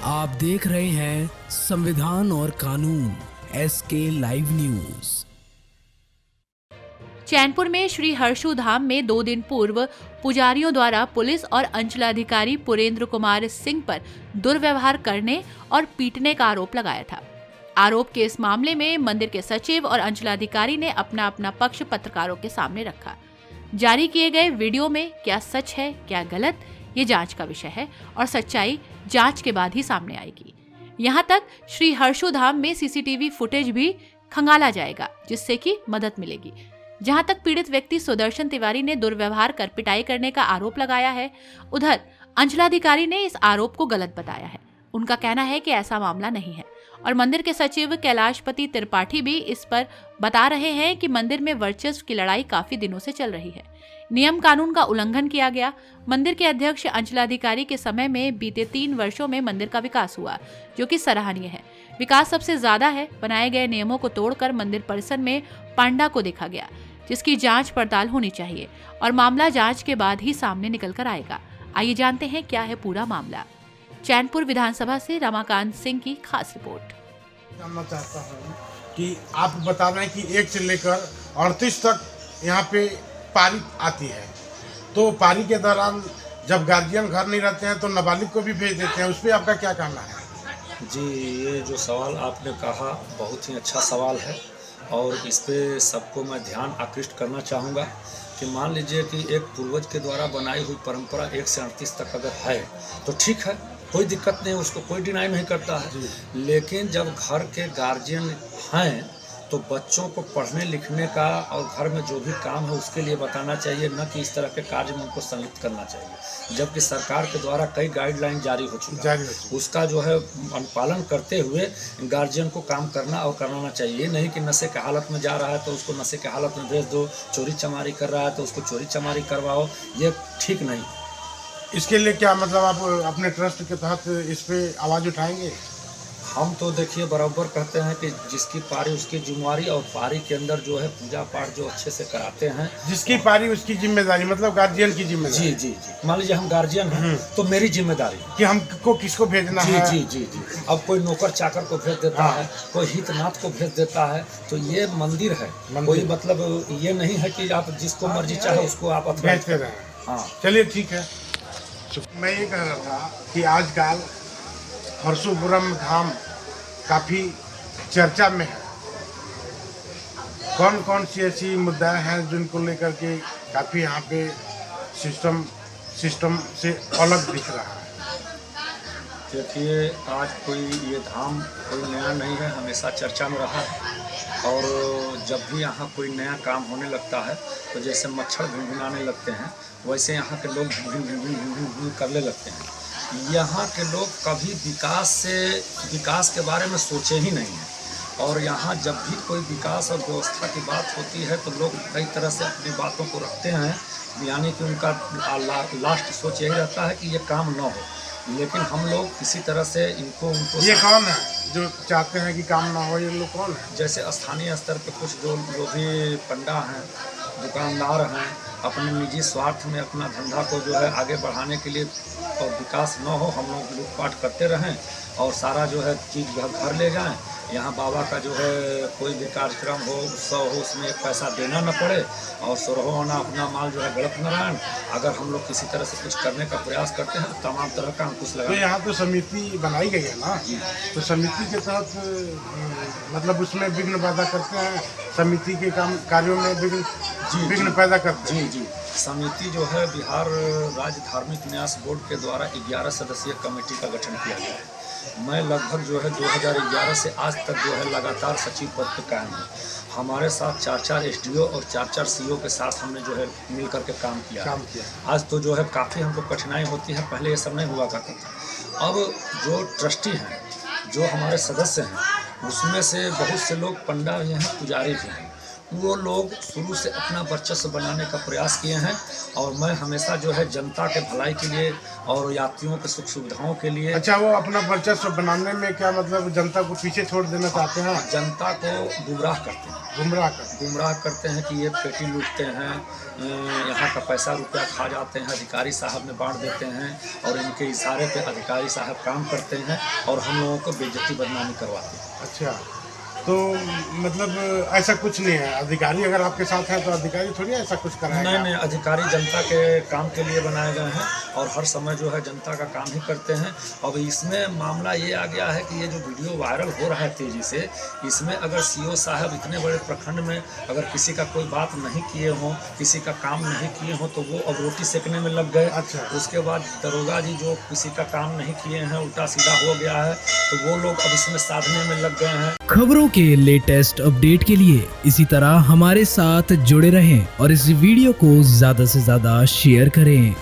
आप देख रहे हैं संविधान और कानून SK लाइव न्यूज। चैनपुर में श्री हर्षु धाम में 2 दिन पूर्व पुजारियों द्वारा पुलिस और अंचलाधिकारी पुरेंद्र कुमार सिंह पर दुर्व्यवहार करने और पीटने का आरोप लगाया था। आरोप के इस मामले में मंदिर के सचिव और अंचलाधिकारी ने अपना पक्ष पत्रकारों के सामने रखा। जारी किए गए वीडियो में क्या सच है क्या गलत, ये जांच का विषय है और सच्चाई जांच के बाद ही सामने आएगी। यहाँ तक श्री हर्षु धाम में CCTV फुटेज भी खंगाला जाएगा, जिससे कि मदद मिलेगी। जहां तक पीड़ित व्यक्ति सुदर्शन तिवारी ने दुर्व्यवहार कर पिटाई करने का आरोप लगाया है, उधर अंचलाधिकारी ने इस आरोप को गलत बताया है। उनका कहना है कि ऐसा मामला नहीं है और मंदिर के सचिव कैलाशपति त्रिपाठी भी इस पर बता रहे हैं कि मंदिर में वर्चस्व की लड़ाई काफी दिनों से चल रही है। नियम कानून का उल्लंघन किया गया। मंदिर के अध्यक्ष अंचलाधिकारी के समय में बीते 3 वर्षों में मंदिर का विकास हुआ, जो कि सराहनीय है। विकास सबसे ज्यादा है। बनाए गए नियमों को तोड़कर मंदिर परिसर में पांडा को देखा गया, जिसकी जांच पड़ताल होनी चाहिए और मामला जांच के बाद ही सामने निकल कर आएगा। आइए जानते हैं क्या है पूरा मामला। चैनपुर विधानसभा से रमाकांत सिंह की खास रिपोर्ट। जानना चाहता हूँ कि आप बता रहे हैं कि 1 से लेकर 38 तक यहाँ पे पारी आती है, तो पारी के दौरान जब गार्जियन घर नहीं रहते हैं तो नाबालिग को भी भेज देते हैं, उस पर आपका क्या कहना है? जी, ये जो सवाल आपने कहा बहुत ही अच्छा सवाल है और इस पे सबको मैं ध्यान आकृष्ट करना चाहूँगा कि मान लीजिए कि एक पूर्वज के द्वारा बनाई हुई परंपरा 1 से 38 तक अगर है तो ठीक है, कोई दिक्कत नहीं, उसको कोई डिनाई नहीं करता है। लेकिन जब घर के गार्जियन हैं तो बच्चों को पढ़ने लिखने का और घर में जो भी काम है उसके लिए बताना चाहिए, न कि इस तरह के कार्य में उनको संलिप्त करना चाहिए। जबकि सरकार के द्वारा कई गाइडलाइन जारी हो चुका है, उसका जो है अनुपालन करते हुए गार्जियन को काम करना और कराना चाहिए। नहीं कि नशे के हालत में जा रहा है तो उसको नशे के हालत में भेज दो, चोरी चमारी कर रहा है तो उसको चोरी चमारी करवाओ, ये ठीक नहीं। इसके लिए क्या मतलब आप अपने ट्रस्ट के तहत इस पे आवाज़ उठाएंगे? हम तो देखिए बराबर कहते हैं कि जिसकी पारी उसकी जिम्मेवारी, और पारी के अंदर जो है पूजा पाठ जो अच्छे से कराते हैं, जिसकी पारी उसकी जिम्मेदारी, मतलब गार्जियन की जिम्मेदारी। जी जी जी, मान लीजिए हम गार्जियन हैं तो मेरी जिम्मेदारी कि हमको किसको भेजना जी, है। जी जी जी। अब कोई नौकर चाकर को भेज देता है, कोई हितनाथ को भेज देता है, तो ये मंदिर है। कोई मतलब ये नहीं है कि आप जिसको मर्जी चाहे उसको आप भेजते रहे। हाँ, चलिए ठीक है। मैं ये कह रहा था कि आजकल हर्षुपुरम धाम काफ़ी चर्चा में है। कौन कौन सी ऐसी मुद्दा हैं जिनको लेकर के काफ़ी यहाँ पे सिस्टम से अलग दिख रहा है? देखिए, आज कोई ये धाम कोई नया नहीं है, हमेशा चर्चा में रहा है। और जब भी यहाँ कोई नया काम होने लगता है तो जैसे मच्छर भिनभिनाने लगते हैं, वैसे यहाँ के लोग भिन करने लगते हैं। यहाँ के लोग कभी विकास के बारे में सोचे ही नहीं हैं। और यहाँ जब भी कोई विकास और व्यवस्था की बात होती है तो लोग कई तरह से अपनी बातों को रखते हैं, यानी कि उनका लास्ट सोच यही रहता है कि ये काम ना हो। लेकिन हम लोग किसी तरह से उनको ये कौन है जो चाहते हैं कि काम ना हो? ये लोग कौन है? जैसे स्थानीय स्तर पर कुछ जो भी पंडा हैं, दुकानदार हैं, अपने निजी स्वार्थ में अपना धंधा को जो है आगे बढ़ाने के लिए और विकास न हो, हम लोग लूटपाट करते रहें और सारा जो है चीज़ घर ले जाएं। यहाँ बाबा का जो है कोई भी कार्यक्रम हो, उत्सव हो, उसमें एक पैसा देना न पड़े और सुरहोना अपना माल जो है गलत नारायण। अगर हम लोग किसी तरह से कुछ करने का प्रयास करते हैं तो तमाम तरह का अंकुश लगा। तो यहाँ तो समिति बनाई गई है ना जी, तो समिति के तहत मतलब उसमें विघ्न पैदा करते हैं, समिति के कार्यों में विघ्न पैदा करते हैं। जी जी, समिति जो है बिहार राज्य धार्मिक न्यास बोर्ड के द्वारा 11 सदस्यीय कमेटी का गठन किया गया है। मैं लगभग जो है 2011 से आज तक जो है लगातार सचिव पद पर कायम है। हमारे साथ 4 SDO और 4 CO के साथ हमने जो है मिल करके काम किया। आज तो जो है काफ़ी हमको कठिनाई होती है, पहले ये सब नहीं हुआ करता था। अब जो ट्रस्टी हैं, जो हमारे सदस्य हैं, उसमें से बहुत से लोग पंडा भी हैं, पुजारी भी हैं। वो लोग शुरू से अपना वर्चस्व बनाने का प्रयास किए हैं और मैं हमेशा जो है जनता के भलाई के लिए और यात्रियों के सुख सुविधाओं के लिए। अच्छा, वो अपना वर्चस्व बनाने में क्या मतलब जनता को पीछे छोड़ देना चाहते हैं? जनता को गुमराह करते हैं, गुमराह करते हैं कि ये पेटी लूटते हैं, यहाँ का पैसा रुपया खा जाते हैं, अधिकारी साहब में बांट देते हैं और इनके इशारे पे अधिकारी साहब काम करते हैं और हम लोगों को बेइज्जती बदनामी करवाते हैं। अच्छा, तो मतलब ऐसा कुछ नहीं है? अधिकारी अगर आपके साथ हैं तो अधिकारी थोड़ी ऐसा कुछ कराएगा? नहीं, अधिकारी जनता के काम के लिए बनाए गए हैं और हर समय जो है जनता का काम ही करते हैं। अब इसमें मामला ये आ गया है कि ये जो वीडियो वायरल हो रहा है तेज़ी से, इसमें अगर सीओ साहब इतने बड़े प्रखंड में अगर किसी का कोई बात नहीं किए हों, किसी का काम नहीं किए हों तो वो अब रोटी सेकने में लग गए। अच्छा। उसके बाद दरोगा जी जो किसी का काम नहीं किए हैं, उल्टा सीधा हो गया है, तो वो लोग अब इसमें साधने में लग गए हैं। खबरों के लेटेस्ट अपडेट के लिए इसी तरह हमारे साथ जुड़े रहें और इस वीडियो को ज्यादा से ज्यादा शेयर करें।